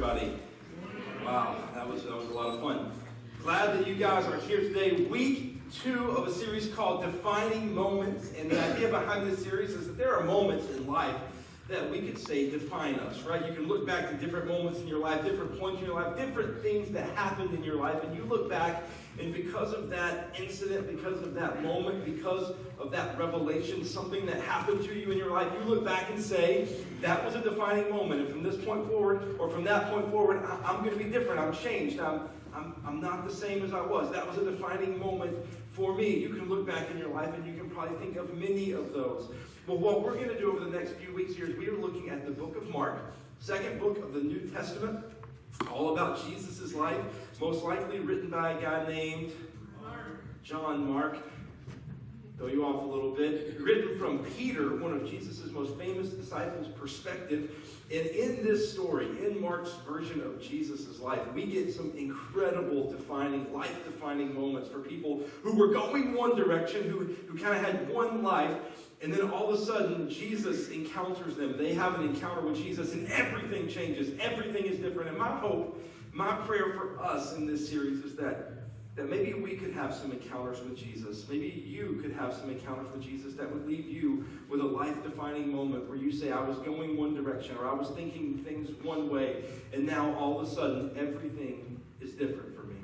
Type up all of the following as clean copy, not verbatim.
everybody? Wow, that was a lot of fun. Glad that you guys are here today. Week 2 of a series called Defining Moments. And the idea behind this series is that there are moments in life that we could say define us, right? You can look back to different moments in your life, different points in your life, different things that happened in your life, and you look back, and because of that incident, because of that moment, because of that revelation, something that happened to you in your life, you look back and say, that was a defining moment, and from this point forward, or from that point forward, I'm going to be different, I'm changed, I'm not the same as I was. That was a defining moment for me. You can look back in your life, and you can probably think of many of those. Well, what we're going to do over the next few weeks here is we are looking at the book of Mark, second book of the New Testament, all about Jesus' life, most likely written by a guy named John Mark. Throw you off a little bit. Written from Peter, one of Jesus' most famous disciples' perspective. And in this story, in Mark's version of Jesus' life, we get some incredible life-defining moments for people who were going one direction, who kind of had one life, and then all of a sudden, Jesus encounters them. They have an encounter with Jesus, and everything changes. Everything is different. And my hope, my prayer for us in this series is that maybe we could have some encounters with Jesus. Maybe you could have some encounters with Jesus that would leave you with a life-defining moment where you say, I was going one direction, or I was thinking things one way, and now all of a sudden, everything is different for me.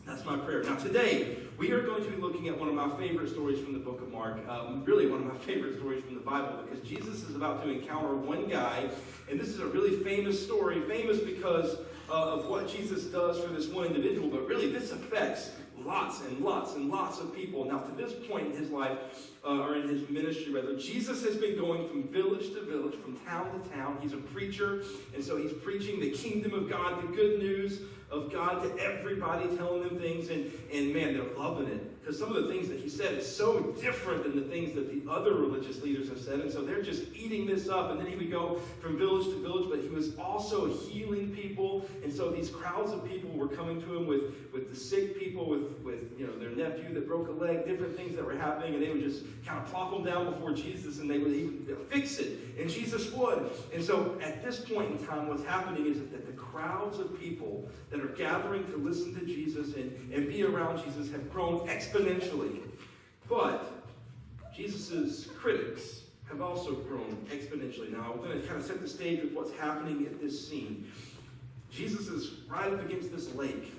That's my prayer. Now today, we are going to be looking at one of my favorite stories from the book of Mark. Really one of my favorite stories from the Bible, because Jesus is about to encounter one guy, and this is a really famous story, famous because of what Jesus does for this one individual, but really this affects lots and lots and lots of people. Now, to this point in his life, or in his ministry rather, Jesus has been going from village to village, from town to town. He's a preacher, and so he's preaching the kingdom of God, the good news of God to everybody, telling them things, and man, they're loving it. Because some of the things that he said is so different than the things that the other religious leaders have said, and so they're just eating this up, and then he would go from village to village, but he was also healing people, and so these crowds of people were coming to him with the sick people, with their nephew that broke a leg, different things that were happening, and they would just kind of plop them down before Jesus, and he would fix it, and Jesus would. And so at this point in time, what's happening is that the crowds of people that are gathering to listen to Jesus and be around Jesus have grown exponentially. But Jesus' critics have also grown exponentially. Now, we're going to kind of set the stage with what's happening at this scene. Jesus is right up against this lake,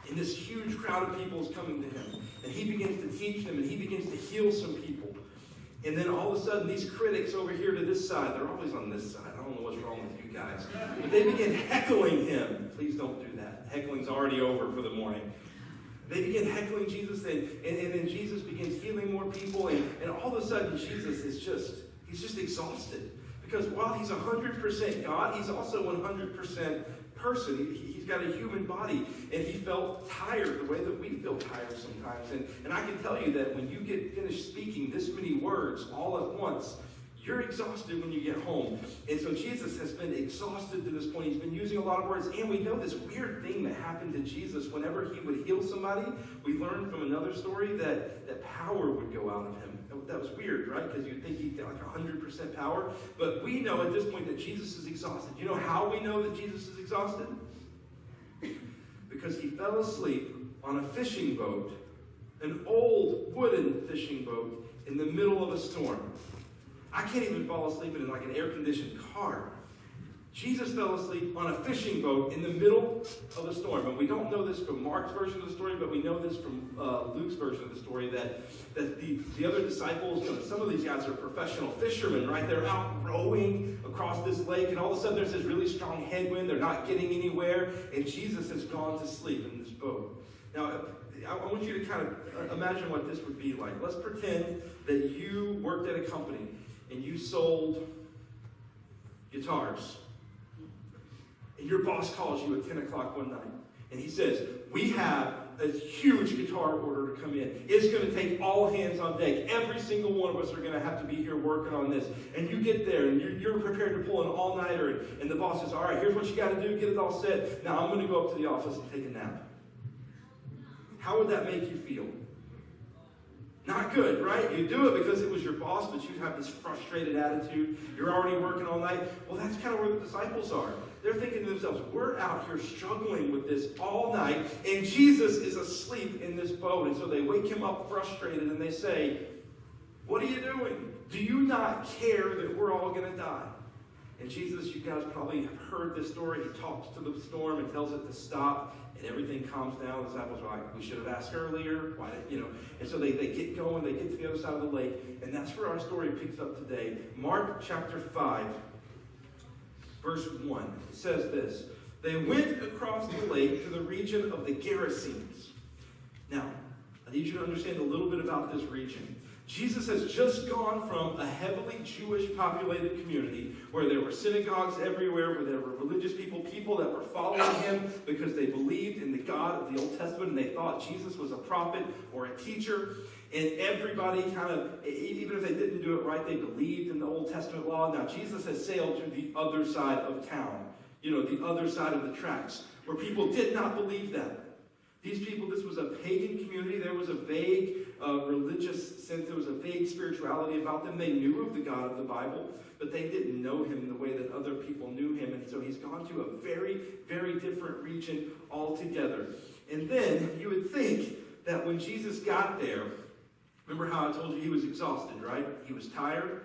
and this huge crowd of people is coming to him. And he begins to teach them, and he begins to heal some people. And then all of a sudden, these critics over here to this side, they're always on this side. I don't know what's wrong with you guys. But they begin heckling him. Please don't do that. Heckling's already over for the morning. They begin heckling Jesus, and then Jesus begins healing more people. And all of a sudden, Jesus is just exhausted. Because while he's 100% God, he's also 100% person. He's got a human body, and he felt tired the way that we feel tired sometimes. And I can tell you that when you get finished speaking this many words all at once, you're exhausted when you get home. And so Jesus has been exhausted to this point. He's been using a lot of words, and we know this weird thing that happened to Jesus. Whenever he would heal somebody, we learned from another story that power would go out of him. That was weird, right? Because you'd think he'd got like 100% power. But we know at this point that Jesus is exhausted. You know how we know that Jesus is exhausted? Because he fell asleep on a fishing boat, an old wooden fishing boat, in the middle of a storm. I can't even fall asleep in like an air-conditioned car. Jesus fell asleep on a fishing boat in the middle of a storm. And we don't know this from Mark's version of the story, but we know this from Luke's version of the story, that the other disciples, some of these guys are professional fishermen, right? They're out rowing across this lake, and all of a sudden there's this really strong headwind. They're not getting anywhere, and Jesus has gone to sleep in this boat. Now, I want you to kind of imagine what this would be like. Let's pretend that you worked at a company, and you sold guitars. And your boss calls you at 10 o'clock one night. And he says, we have a huge guitar order to come in. It's going to take all hands on deck. Every single one of us are going to have to be here working on this. And you get there, and you're prepared to pull an all-nighter. And the boss says, all right, here's what you got to do. Get it all set. Now I'm going to go up to the office and take a nap. How would that make you feel? Not good, right? You do it because it was your boss, but you have this frustrated attitude. You're already working all night. Well, that's kind of where the disciples are. They're thinking to themselves, we're out here struggling with this all night, and Jesus is asleep in this boat. And so they wake him up frustrated, and they say, what are you doing? Do you not care that we're all going to die? And Jesus, you guys probably have heard this story. He talks to the storm and tells it to stop, and everything calms down. The disciples are like, we should have asked earlier. Why, And so they get going. They get to the other side of the lake, and that's where our story picks up today. Mark chapter 5, verse 1. It says this. They went across the lake to the region of the Gerasenes. Now, I need you to understand a little bit about this region. Jesus has just gone from a heavily Jewish populated community where there were synagogues everywhere, where there were religious people that were following him because they believed in the God of the Old Testament and they thought Jesus was a prophet or a teacher. And everybody kind of, even if they didn't do it right, they believed in the Old Testament law. Now, Jesus has sailed to the other side of town, the other side of the tracks, where people did not believe that. These people, this was a pagan community. There was a vague religious sense. There was a vague spirituality about them. They knew of the God of the Bible, but they didn't know him in the way that other people knew him. And so he's gone to a very, very different region altogether. And then you would think that when Jesus got there, remember how I told you he was exhausted, right? He was tired.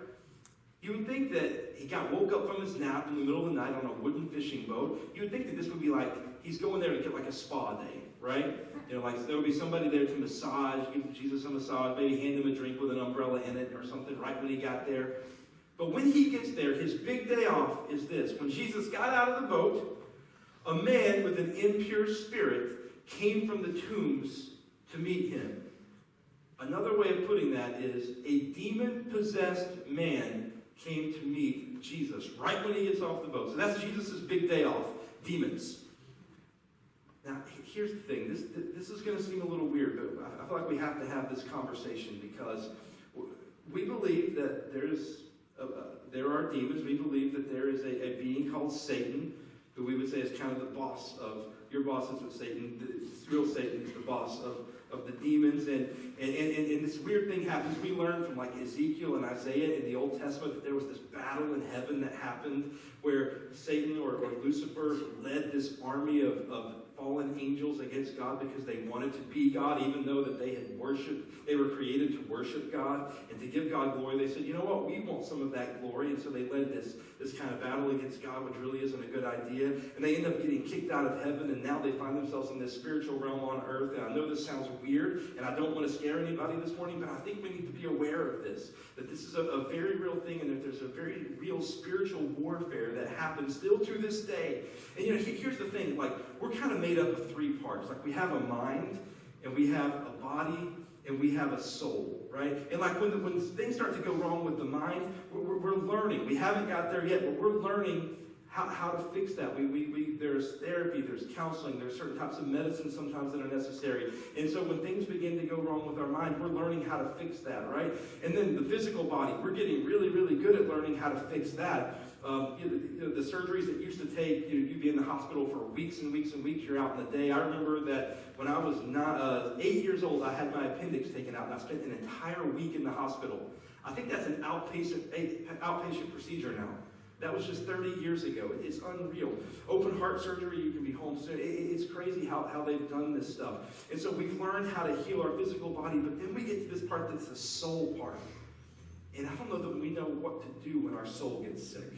You would think that he woke up from his nap in the middle of the night on a wooden fishing boat. You would think that this would be like he's going there to get like a spa day, right? Like there would be somebody there to massage, give Jesus a massage, maybe hand him a drink with an umbrella in it or something right when he got there. But when he gets there, his big day off is this. When Jesus got out of the boat, a man with an impure spirit came from the tombs to meet him. Another way of putting that is a demon-possessed man came to meet Jesus right when he gets off the boat. So that's Jesus' big day off, demons. Now, here's the thing. This is going to seem a little weird, but I feel like we have to have this conversation because we believe that there are demons. We believe that there is a being called Satan, who we would say is kind of the boss of, your boss is with Satan, the real Satan is the boss of the demons. And this weird thing happens. We learn from like Ezekiel and Isaiah in the Old Testament that there was this battle in heaven that happened where Satan or Lucifer led this army of fallen angels against God because they wanted to be God, even though that they were created to worship God and to give God glory. They said, you know what, we want some of that glory. And so they led this kind of battle against God, which really isn't a good idea. And they end up getting kicked out of heaven, and now they find themselves in this spiritual realm on earth. And I know this sounds weird, and I don't want to scare anybody this morning, but I think we need to be aware of this, that this is a very real thing, and that there's a very real spiritual warfare that happens still to this day. And here's the thing, like, we're kind of made up of three parts. Like, we have a mind, and we have a body, and we have a soul, right? And like when things start to go wrong with the mind, we're learning. We haven't got there yet, but we're learning how to fix that. There's therapy, there's counseling, there's certain types of medicine sometimes that are necessary. And so when things begin to go wrong with our mind, we're learning how to fix that, right? And then the physical body, we're getting really, really good at learning how to fix that. The surgeries that used to take, you'd be in the hospital for weeks and weeks and weeks, you're out in the day. I remember that when I was 8 years old, I had my appendix taken out, and I spent an entire week in the hospital. I think that's an outpatient procedure now. That was just 30 years ago. It's unreal. Open heart surgery, you can be home soon. It's crazy how they've done this stuff. And so we've learned how to heal our physical body, but then we get to this part that's the soul part. And I don't know that we know what to do when our soul gets sick.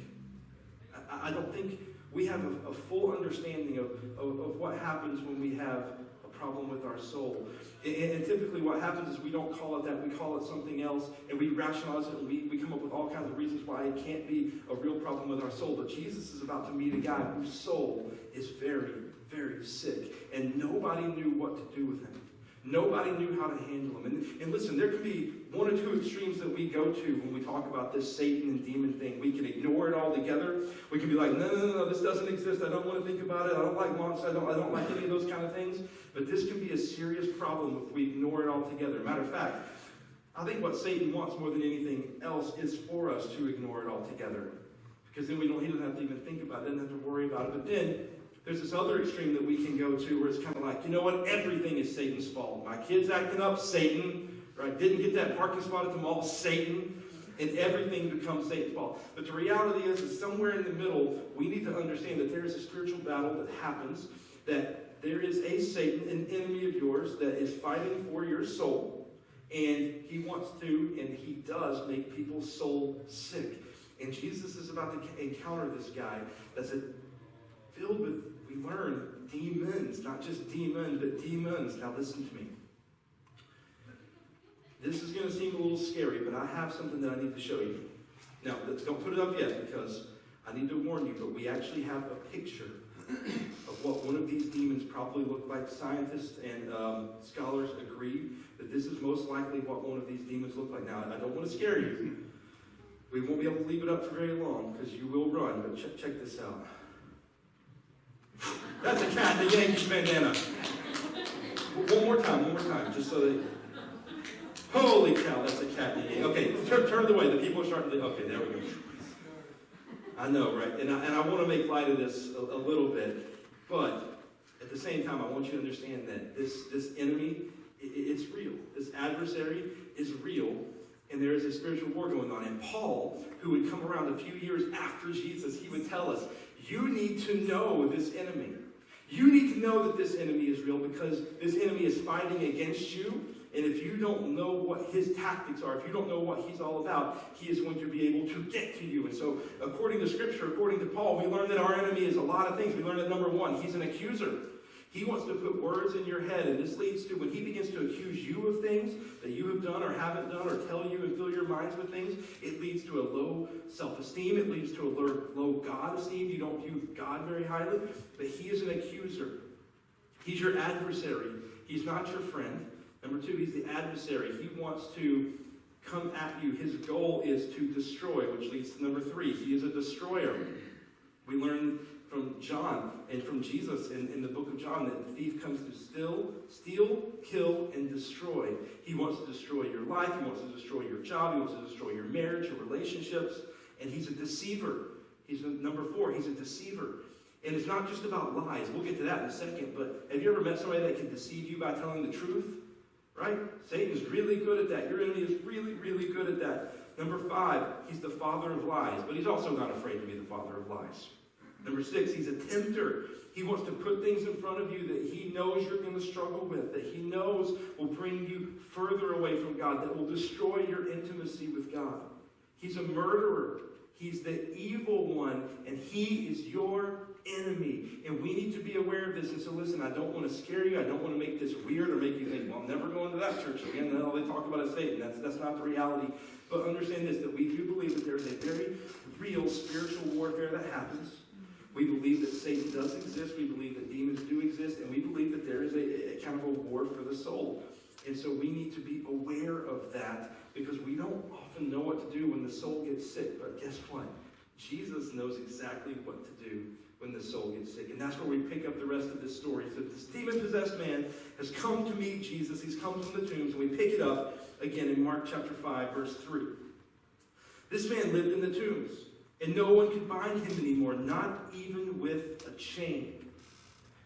I don't think we have a full understanding of what happens when we have a problem with our soul. And typically what happens is we don't call it that, we call it something else, and we rationalize it, and we come up with all kinds of reasons why it can't be a real problem with our soul. But Jesus is about to meet a guy whose soul is very, very sick, and nobody knew what to do with him. Nobody knew how to handle him. And listen, there can be one or two extremes that we go to when we talk about this Satan and demon thing. We can ignore it altogether. We can be like, no, this doesn't exist. I don't want to think about it. I don't like monsters. I don't like any of those kind of things. But this can be a serious problem if we ignore it altogether. Matter of fact, I think what Satan wants more than anything else is for us to ignore it altogether. Because then he doesn't have to even think about it, doesn't have to worry about it. But then there's this other extreme that we can go to where it's kind of like, you know what, everything is Satan's fault. My kid's acting up, Satan. right? Didn't get that parking spot at the mall, Satan, and everything becomes Satan's fault. But the reality is somewhere in the middle, we need to understand that there is a spiritual battle that happens, that there is a Satan, an enemy of yours, that is fighting for your soul, and he wants to, and he does, make people's soul sick. And Jesus is about to encounter this guy that's filled with, we learn, demons. Not just demons, but demons. Now listen to me. This is going to seem a little scary, but I have something that I need to show you. Now, don't put it up yet, because I need to warn you, but we actually have a picture of what one of these demons probably looked like. Scientists and scholars agree that this is most likely what one of these demons looked like. Now, I don't want to scare you. We won't be able to leave it up for very long, because you will run, but check this out. That's a cat in a Yankees bandana. One more time, just so that... Holy cow, that's a cat in a Yankees. Okay, turn the way. The people are starting to... Okay, there we go. I know, right? And I want to make light of this a little bit, but at the same time, I want you to understand that this enemy, it's real. This adversary is real, and there is a spiritual war going on. And Paul, who would come around a few years after Jesus, he would tell us, you need to know this enemy. You need to know that this enemy is real, because this enemy is fighting against you. And if you don't know what his tactics are, if you don't know what he's all about, he is going to be able to get to you. And so, according to Scripture, according to Paul, we learn that our enemy is a lot of things. We learn that number one, he's an accuser. He wants to put words in your head, and this leads to, when he begins to accuse you of things that you have done or haven't done, or tell you and fill your minds with things, it leads to a low self-esteem. It leads to a low God esteem. You don't view God very highly, but he is an accuser. He's your adversary. He's not your friend. Number two, he's the adversary. He wants to come at you. His goal is to destroy, which leads to number three. He is a destroyer. We learn from John and from Jesus in the book of John that the thief comes to steal, kill, and destroy. He wants to destroy your life. He wants to destroy your job. He wants to destroy your marriage, your relationships. And he's a deceiver. Number four, he's a deceiver. And it's not just about lies. We'll get to that in a second. But have you ever met somebody that can deceive you by telling the truth? Right? Satan's really good at that. Your enemy is really, really good at that. Number five, he's the father of lies. But he's also not afraid to be the father of lies. Number six, he's a tempter. He wants to put things in front of you that he knows you're going to struggle with, that he knows will bring you further away from God, that will destroy your intimacy with God. He's a murderer. He's the evil one, and he is your enemy. And we need to be aware of this. And so listen, I don't want to scare you. I don't want to make this weird or make you think, well, I'm never going to that church again. And all they talk about is Satan. That's not the reality. But understand this, that we do believe that there is a very real spiritual warfare that happens. We believe that Satan does exist. We believe that demons do exist. And we believe that there is a kind of a war for the soul. And so we need to be aware of that, because we don't often know what to do when the soul gets sick. But guess what? Jesus knows exactly what to do when the soul gets sick. And that's where we pick up the rest of this story. So this demon-possessed man has come to meet Jesus. He's come from the tombs. And we pick it up again in Mark chapter 5, verse 3. This man lived in the tombs, and no one could bind him anymore, not even with a chain.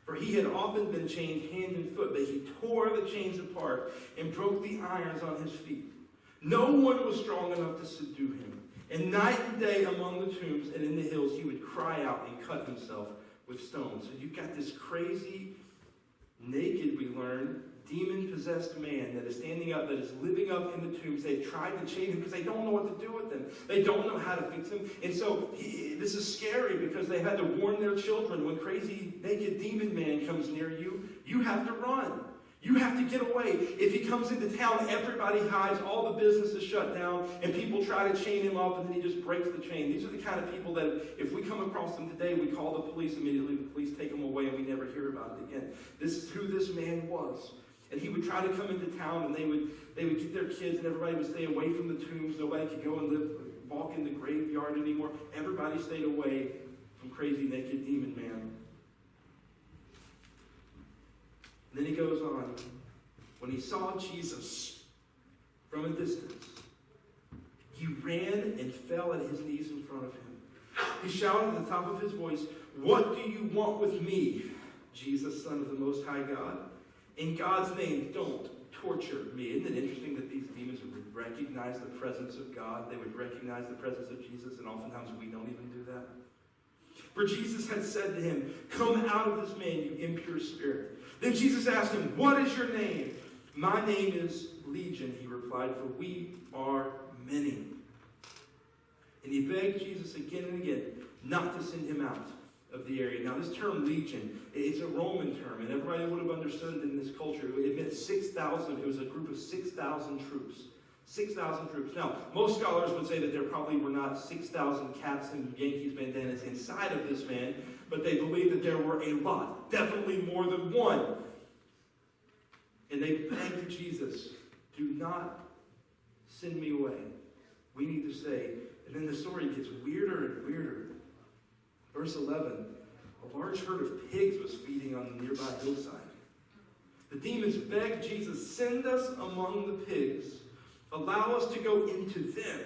For he had often been chained hand and foot, but he tore the chains apart and broke the irons on his feet. No one was strong enough to subdue him. And night and day among the tombs and in the hills, he would cry out and cut himself with stones. So you've got this crazy, naked, we learn, demon-possessed man that is standing up, that is living up in the tombs. They've tried to chain him because they don't know what to do with him. They don't know how to fix him. And so this is scary, because they had to warn their children, when crazy, naked demon man comes near you, you have to run. You have to get away. If he comes into town, everybody hides, all the business is shut down, and people try to chain him up, and then he just breaks the chain. These are the kind of people that if we come across them today, we call the police immediately. The police take them away, and we never hear about it again. This is who this man was. And he would try to come into town, and they would get their kids, and everybody would stay away from the tombs. Nobody could go and walk in the graveyard anymore. Everybody stayed away from crazy naked demon man. And then he goes on. When he saw Jesus from a distance, he ran and fell at his knees in front of him. He shouted at the top of his voice, "What do you want with me, Jesus, Son of the Most High God? In God's name, don't torture me. Isn't it interesting that these demons would recognize the presence of God? They would recognize the presence of Jesus, and oftentimes we don't even do that. For Jesus had said to him, "Come out of this man, you impure spirit." Then Jesus asked him, "What is your name?" "My name is Legion," he replied, "for we are many." And he begged Jesus again and again not to send him out of the area. Now this term legion, it's a Roman term, and everybody would have understood it in this culture. It meant 6,000. It was a group of 6,000 troops. 6,000 troops. Now, most scholars would say that there probably were not 6,000 caps and Yankees bandanas inside of this man, but they believed that there were a lot, definitely more than one. And they begged Jesus, "Do not send me away. We need to stay." And then the story gets weirder and weirder. Verse 11, a large herd of pigs was feeding on the nearby hillside. The demons begged Jesus, "Send us among the pigs. Allow us to go into them."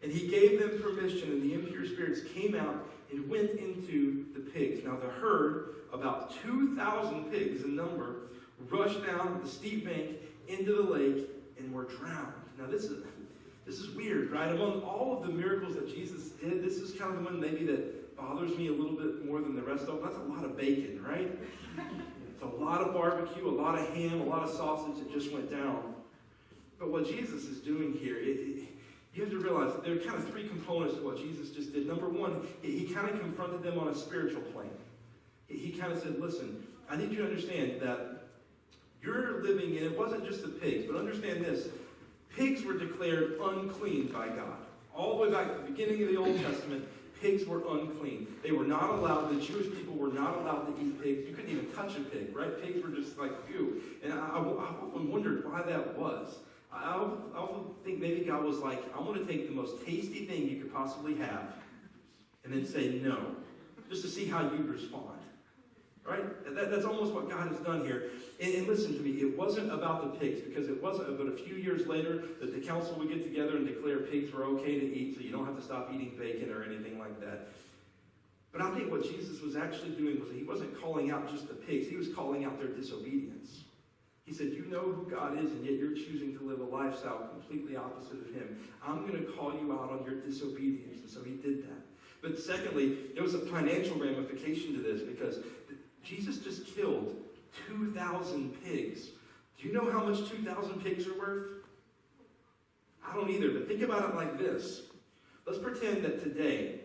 And he gave them permission, and the impure spirits came out and went into the pigs. Now the herd, about 2,000 pigs in number, rushed down the steep bank into the lake and were drowned. Now this is weird, right? Among all of the miracles that Jesus did, this is kind of the one maybe that bothers me a little bit more than the rest of them. That's a lot of bacon, right? It's a lot of barbecue, a lot of ham, a lot of sausage that just went down. But what Jesus is doing here, you have to realize that there are kind of three components to what Jesus just did. Number one, he kind of confronted them on a spiritual plane. He kind of said, "Listen, I need you to understand that you're living in," it wasn't just the pigs, but understand this, pigs were declared unclean by God. All the way back to the beginning of the Old Testament, pigs were unclean. They were not allowed, the Jewish people were not allowed to eat pigs. You couldn't even touch a pig, right? Pigs were just like, ew. And I often wondered why that was. I often think maybe God was like, "I want to take the most tasty thing you could possibly have and then say no, just to see how you'd respond." Right? That's almost what God has done here. And listen to me, it wasn't about the pigs, because it wasn't but a few years later that the council would get together and declare pigs were okay to eat, so you don't have to stop eating bacon or anything like that. But I think what Jesus was actually doing was he wasn't calling out just the pigs, he was calling out their disobedience. He said, "You know who God is, and yet you're choosing to live a lifestyle completely opposite of him. I'm going to call you out on your disobedience." And so he did that. But secondly, there was a financial ramification to this, because Jesus just killed 2,000 pigs. Do you know how much 2,000 pigs are worth? I don't either, but think about it like this. Let's pretend that today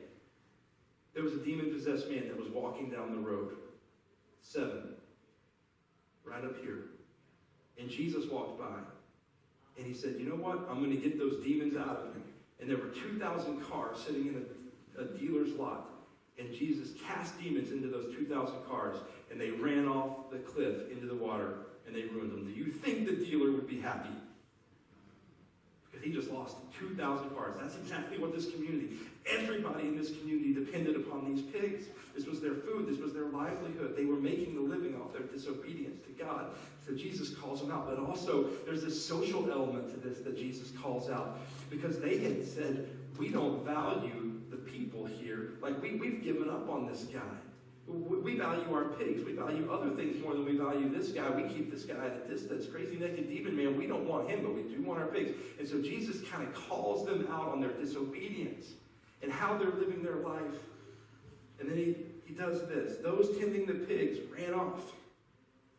there was a demon-possessed man that was walking down the road. 7. Right up here. And Jesus walked by. And he said, "You know what? I'm going to get those demons out of him." And there were 2,000 cars sitting in a dealer's lot. And Jesus cast demons into those 2,000 cars, and they ran off the cliff into the water, and they ruined them. Do you think the dealer would be happy? Because he just lost 2,000 cars. That's exactly what this community, everybody in this community depended upon these pigs. This was their food. This was their livelihood. They were making a living off their disobedience to God. So Jesus calls them out. But also, there's this social element to this that Jesus calls out. Because they had said, "We don't value the people here. Like, we've given up on this guy. We value our pigs. We value other things more than we value this guy. We keep this guy at a distance. Crazy naked demon man, we don't want him, but we do want our pigs." And so Jesus kind of calls them out on their disobedience and how they're living their life. And then he does this. Those tending the pigs ran off.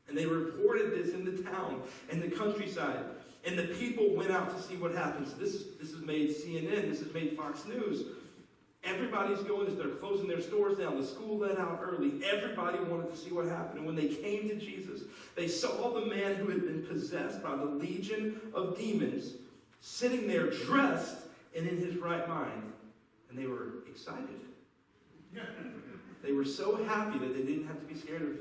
And they reported this in the town and the countryside. And the people went out to see what happened. So this has made CNN. This has made Fox News. Everybody's going as they're closing their stores down. The school let out early. Everybody wanted to see what happened. And when they came to Jesus, they saw the man who had been possessed by the legion of demons sitting there dressed and in his right mind. And they were excited. They were so happy that they didn't have to be scared of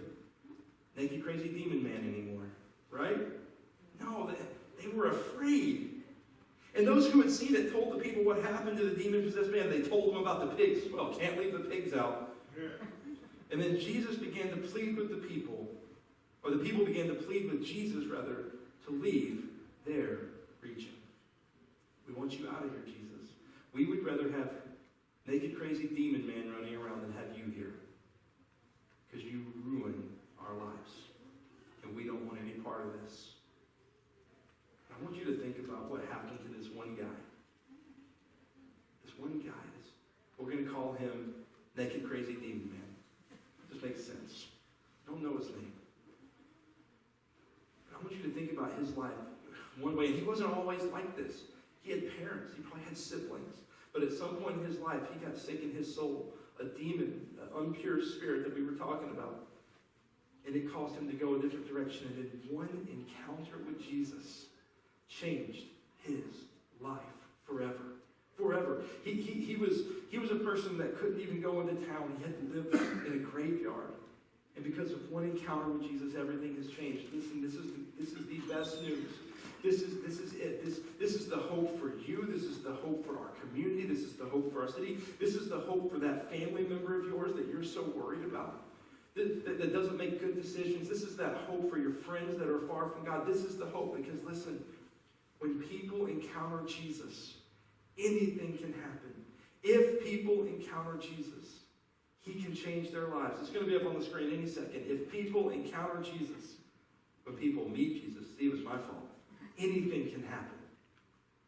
naked, crazy demon man anymore. Right? No, they were afraid. And those who had seen it told the people what happened to the demon-possessed man. They told them about the pigs. Well, can't leave the pigs out. And then Jesus began to plead with the people, or the people began to plead with Jesus, rather, to leave their region. "We want you out of here, Jesus. We would rather have naked, crazy demon man running around than have you here. Because you ruin our lives. And we don't want any part of this." call him Naked Crazy Demon Man. Just makes sense. Don't know his name. But I want you to think about his life one way. And he wasn't always like this. He had parents. He probably had siblings. But at some point in his life, he got sick in his soul. A demon, an impure spirit that we were talking about. And it caused him to go a different direction. And in one encounter with Jesus, changed his life forever. Forever. He was a person that couldn't even go into town. He had to live in a graveyard. And because of one encounter with Jesus, everything has changed. Listen, this is the best news. This is it. This is the hope for you. This is the hope for our community. This is the hope for our city. This is the hope for that family member of yours that you're so worried about, that doesn't make good decisions. This is that hope for your friends that are far from God. This is the hope because, listen, when people encounter Jesus, anything can happen. If people encounter Jesus, he can change their lives. It's going to be up on the screen any second. If people encounter Jesus, when people meet Jesus, see, it was my fault. Anything can happen.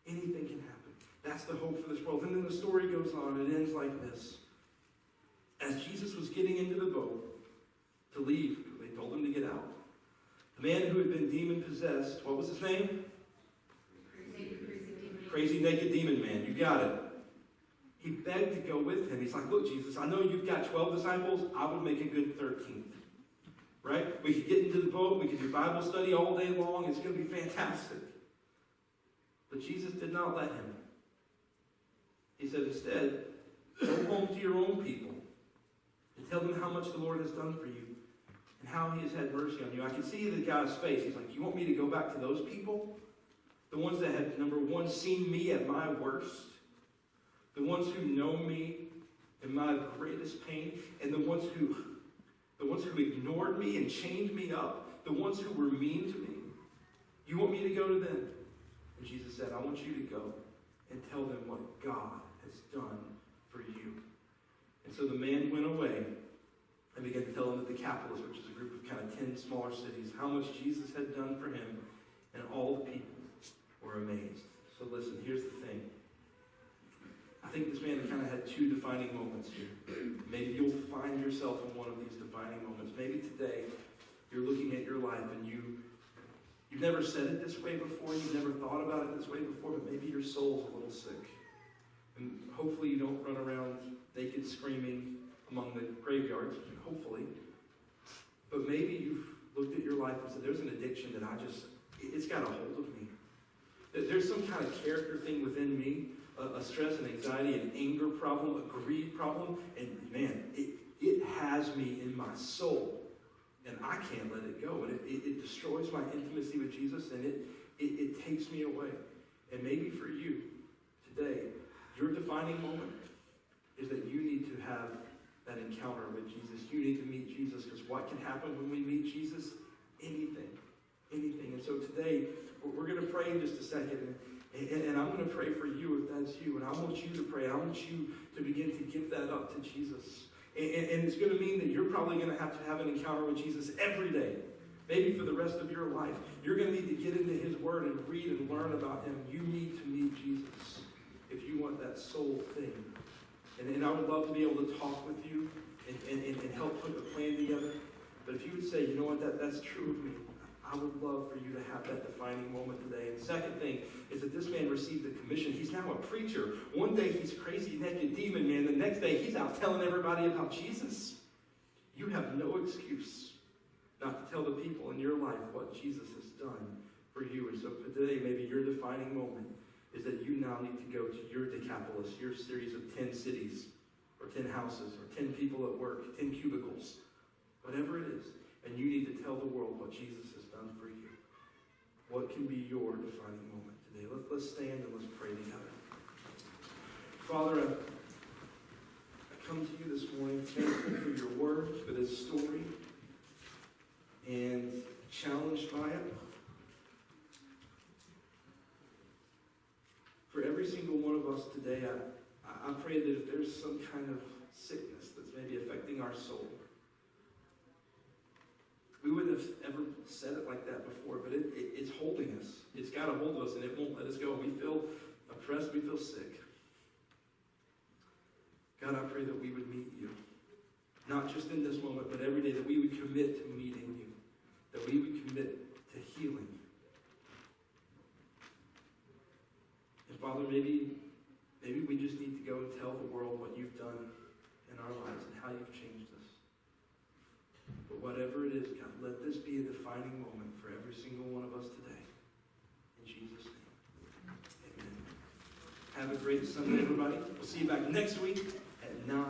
Anything can happen. That's the hope for this world. And then the story goes on. It ends like this. As Jesus was getting into the boat to leave, they told him to get out. The man who had been demon-possessed, what was his name? Crazy naked demon man. You got it. He begged to go with him. He's like, look, Jesus, I know you've got 12 disciples. I would make a good 13th. Right? We could get into the boat. We could do Bible study all day long. It's going to be fantastic. But Jesus did not let him. He said, instead, go home to your own people and tell them how much the Lord has done for you and how he has had mercy on you. I can see the guy's face. He's like, you want me to go back to those people? The ones that have, number one, seen me at my worst. The ones who know me in my greatest pain. And the ones who ignored me and chained me up. The ones who were mean to me. You want me to go to them? And Jesus said, I want you to go and tell them what God has done for you. And so the man went away and began to tell them at the Decapolis, which is a group of kind of 10 smaller cities, how much Jesus had done for him. And all the people were amazed. So listen, here's the thing. I think this man kind of had two defining moments here. Maybe you'll find yourself in one of these defining moments. Maybe today you're looking at your life and you've never said it this way before, you've never thought about it this way before, but maybe your soul's a little sick. And hopefully you don't run around naked screaming among the graveyards, hopefully. But maybe you've looked at your life and said, there's an addiction that it's got a hold of me. There's some kind of character thing within me, a stress and anxiety and anger problem, a greed problem, and man, it has me in my soul, and I can't let it go, and it destroys my intimacy with Jesus, and it takes me away. And maybe for you today, your defining moment is that you need to have that encounter with Jesus. You need to meet Jesus, because what can happen when we meet Jesus? Anything. And so today, we're going to pray in just a second, and I'm going to pray for you if that's you, and I want you to pray, and I want you to begin to give that up to Jesus. And it's going to mean that you're probably going to have an encounter with Jesus every day, maybe for the rest of your life. You're going to need to get into his word and read and learn about him. You need to meet Jesus if you want that soul thing. And I would love to be able to talk with you and help put the plan together. But if you would say, you know what, that's true of me, I would love for you to have that defining moment today. And the second thing is that this man received a commission. He's now a preacher. One day he's crazy naked demon man. The next day he's out telling everybody about Jesus. You have no excuse not to tell the people in your life what Jesus has done for you. And so for today, maybe your defining moment is that you now need to go to your Decapolis, your series of 10 cities, or 10 houses, or 10 people at work, 10 cubicles, whatever it is. And you need to tell the world what Jesus has done for you. What can be your defining moment today? Let's stand and let's pray together. Father, I come to you this morning thankful for your word, for this story, and challenged by it. For every single one of us today, I pray that if there's some kind of sickness that's maybe affecting our soul, we wouldn't have ever said it like that before, but it's holding us. It's got a hold of us, and it won't let us go. We feel oppressed. We feel sick. God, I pray that we would meet you. Not just in this moment, but every day, that we would commit to meeting you. That we would commit to healing you. And Father, maybe we just need to go and tell the world what you've done in our lives and how you've changed us. But whatever it is, God, let this be a defining moment for every single one of us today. In Jesus' name, amen. Have a great Sunday, everybody. We'll see you back next week at 9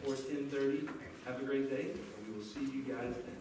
or 10:30. Have a great day, and we will see you guys then.